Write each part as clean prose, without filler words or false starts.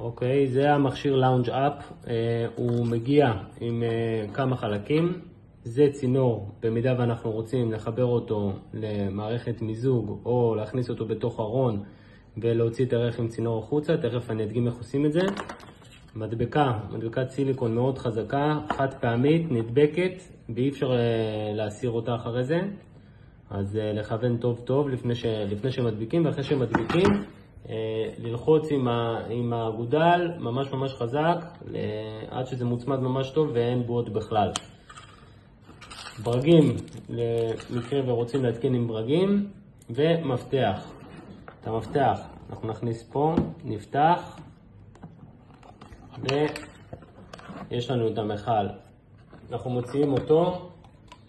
אוקיי, זה המכשיר לאונג' אפ, הוא מגיע עם כמה חלקים. זה צינור, במידה ואנחנו רוצים לחבר אותו למערכת מיזוג או להכניס אותו בתוך ארון ולהוציא את הריח עם צינור החוצה, תכף אני אדגים איך עושים את זה. מדבקת סיליקון מאוד חזקה, חד פעמית, נדבקת, ואי אפשר להסיר אותה אחרי זה. אז לכוון טוב טוב לפני שמדביקים, ואחרי שמדביקים ללחוץ עם הגודל ממש ממש חזק עד שזה מוצמד ממש טוב ואין בועות בכלל. ברגים, למקרה ורוצים להתקין עם ברגים, ומפתח. את המפתח אנחנו נכניס פה, נפתח, ויש לנו את המכל. אנחנו מוציאים אותו,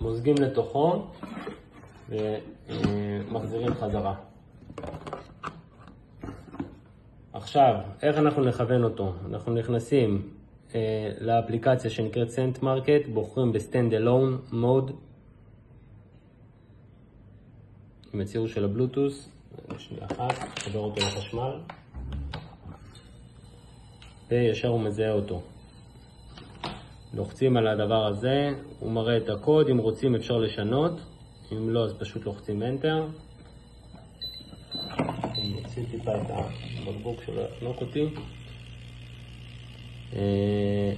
מוזגים לתוכו ומחזירים חזרה. עכשיו, איך אנחנו נכוון אותו? אנחנו נכנסים לאפליקציה שנקראת ScentMarket, בוחרים בסטנד אלון מוד עם הציור של הבלוטוס, שנייה אחת, חבר אותו לחשמל וישר הוא מזהה אותו. לוחצים על הדבר הזה, הוא מראה את הקוד, אם רוצים אפשר לשנות, אם לא אז פשוט לוחצים Enter. אני מוציא טיפה את הבקבוק שלא יחנוק אותי.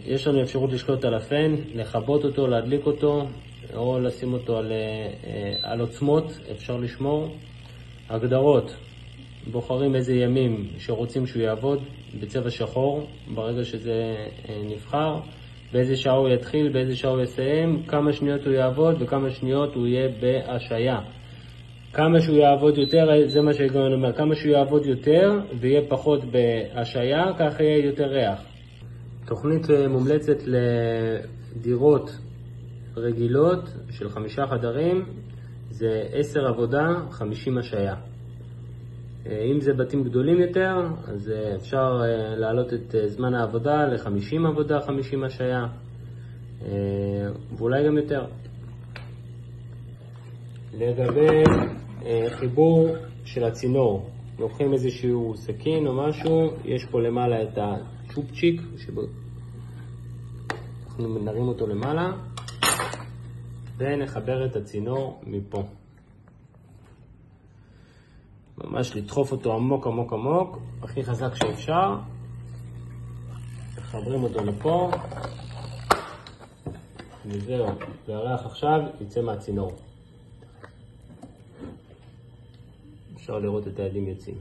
יש לנו אפשרות לשלוט על הפן, לכבות אותו, להדליק אותו, או לשים אותו על עוצמות, אפשר לשמור. הגדרות, בוחרים איזה ימים שרוצים שהוא יעבוד בצבע שחור, ברגע שזה נבחר, באיזה שעה הוא יתחיל, באיזה שעה הוא יסיים, כמה שניות הוא יעבוד וכמה שניות הוא יהיה בהשעיה. כמה שהוא יעבוד יותר, זה מה שהגענו אומר, כמה שהוא יעבוד יותר ויהיה פחות בהשעיה, כך יהיה יותר ריח. תוכנית מומלצת לדירות רגילות של 5 חדרים, זה 10 עבודה, 50 השעיה. אם זה בתים גדולים יותר, אז אפשר להעלות את זמן העבודה ל-50 עבודה, 50 השעיה, ואולי גם יותר. לגבי חיבור של הצינור, לוקחים איזשהו סכין או משהו, יש פה למעלה את הצ'ופצ'יק, אנחנו נרים אותו למעלה, ונחבר את הצינור מפה. ממש לדחוף אותו עמוק עמוק עמוק, הכי חזק שאפשר. מחברים אותו לפה, וזהו, והריח עכשיו יצא מהצינור. אפשר לראות את הידים יוצאים.